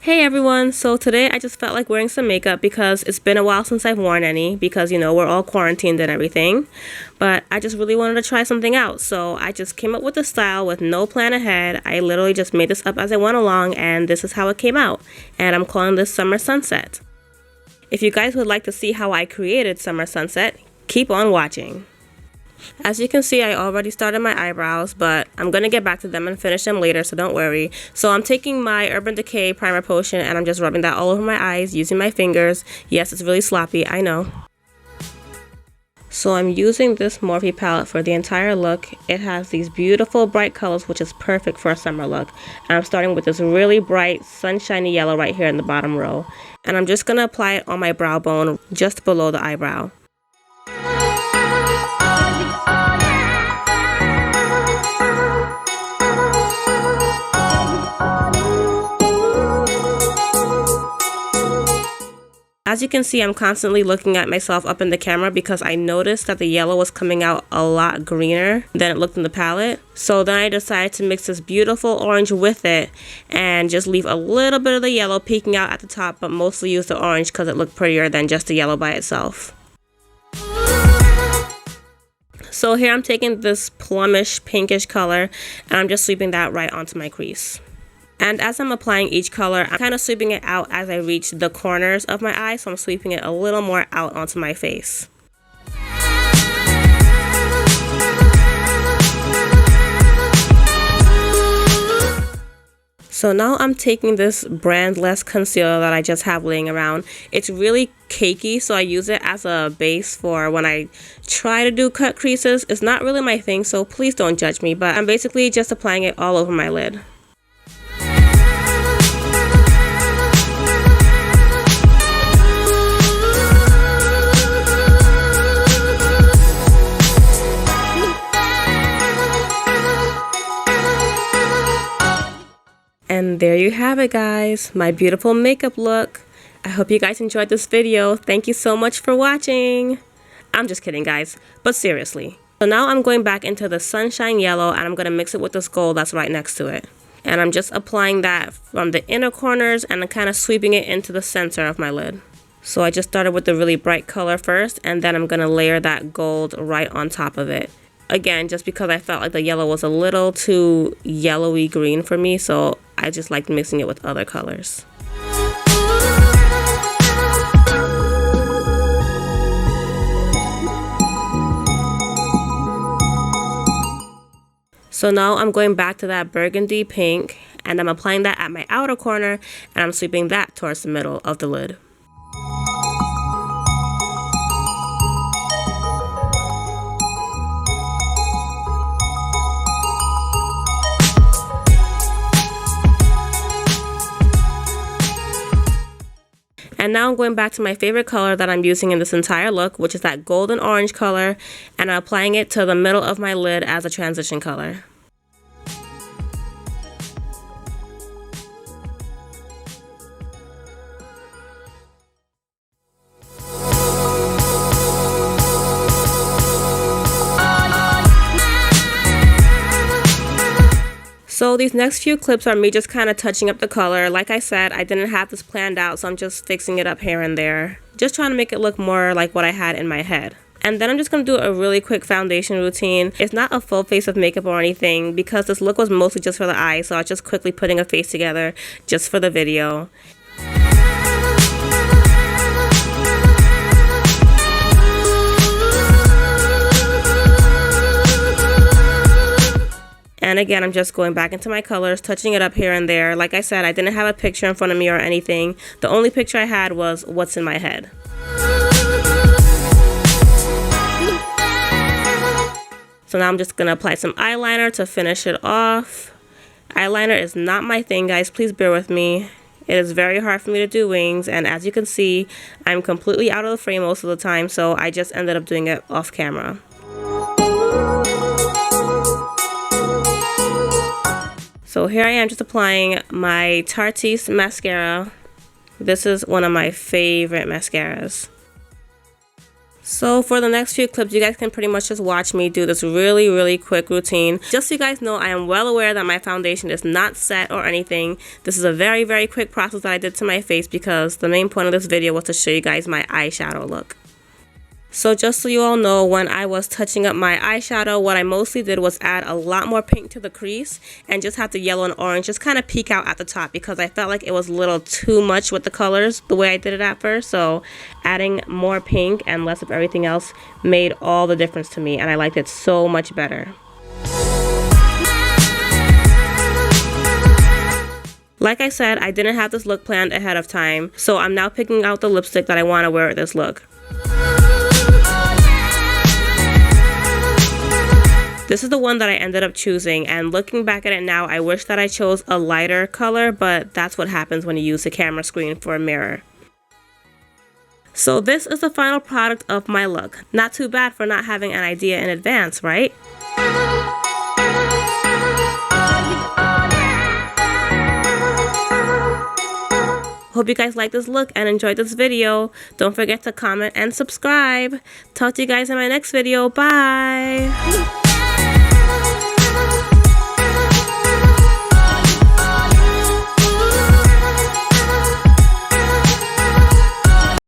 Hey everyone, so today I just felt like wearing some makeup because it's been a while since I've worn any because you know we're all quarantined and everything, but I just really wanted to try something out, so I just came up with a style with no plan ahead. I literally just made this up as I went along and this is how it came out, and I'm calling this Summer Sunset. If you guys would like to see how I created Summer Sunset, keep on watching. As you can see, I already started my eyebrows, but I'm going to get back to them and finish them later, so don't worry. So I'm taking my Urban Decay Primer Potion and I'm just rubbing that all over my eyes using my fingers. Yes, it's really sloppy, I know. So I'm using this Morphe palette for the entire look. It has these beautiful bright colors, which is perfect for a summer look. And I'm starting with this really bright sunshiny yellow right here in the bottom row. And I'm just going to apply it on my brow bone just below the eyebrow. As you can see, I'm constantly looking at myself up in the camera because I noticed that the yellow was coming out a lot greener than it looked in the palette. So then I decided to mix this beautiful orange with it and just leave a little bit of the yellow peeking out at the top, but mostly use the orange because it looked prettier than just the yellow by itself. So here I'm taking this plumish pinkish color and I'm just sweeping that right onto my crease. And as I'm applying each color, I'm kind of sweeping it out as I reach the corners of my eye, so I'm sweeping it a little more out onto my face. So now I'm taking this brandless concealer that I just have laying around. It's really cakey, so I use it as a base for when I try to do cut creases. It's not really my thing, so please don't judge me, but I'm basically just applying it all over my lid. And there you have it, guys, my beautiful makeup look. I hope you guys enjoyed this video. Thank you so much for watching. I'm just kidding, guys, but seriously. So now I'm going back into the sunshine yellow and I'm going to mix it with this gold that's right next to it. And I'm just applying that from the inner corners and I'm kind of sweeping it into the center of my lid. So I just started with the really bright color first and then I'm going to layer that gold right on top of it. Again, just because I felt like the yellow was a little too yellowy green for me, so I just liked mixing it with other colors. So now I'm going back to that burgundy pink and I'm applying that at my outer corner and I'm sweeping that towards the middle of the lid. And now I'm going back to my favorite color that I'm using in this entire look, which is that golden orange color, and I'm applying it to the middle of my lid as a transition color. So these next few clips are me just kind of touching up the color. Like I said, I didn't have this planned out, so I'm just fixing it up here and there. Just trying to make it look more like what I had in my head. And then I'm just going to do a really quick foundation routine. It's not a full face of makeup or anything because this look was mostly just for the eyes, so I was just quickly putting a face together just for the video. And again, I'm just going back into my colors, touching it up here and there. Like I said, I didn't have a picture in front of me or anything. The only picture I had was what's in my head. So now I'm just going to apply some eyeliner to finish it off. Eyeliner is not my thing, guys. Please bear with me. It is very hard for me to do wings. And as you can see, I'm completely out of the frame most of the time. So I just ended up doing it off camera. So here I am just applying my Tarteist mascara. This is one of my favorite mascaras. So for the next few clips, you guys can pretty much just watch me do this really quick routine. Just so you guys know, I am well aware that my foundation is not set or anything. This is a very quick process that I did to my face because the main point of this video was to show you guys my eyeshadow look. So just so you all know, when I was touching up my eyeshadow, what I mostly did was add a lot more pink to the crease and just have the yellow and orange just kind of peek out at the top because I felt like it was a little too much with the colors the way I did it at first. So adding more pink and less of everything else made all the difference to me, and I liked it so much better. Like I said, I didn't have this look planned ahead of time, so I'm now picking out the lipstick that I want to wear with this look. This is the one that I ended up choosing, and looking back at it now, I wish that I chose a lighter color, but that's what happens when you use the camera screen for a mirror. So this is the final product of my look. Not too bad for not having an idea in advance, right? Hope you guys liked this look and enjoyed this video. Don't forget to comment and subscribe. Talk to you guys in my next video. Bye!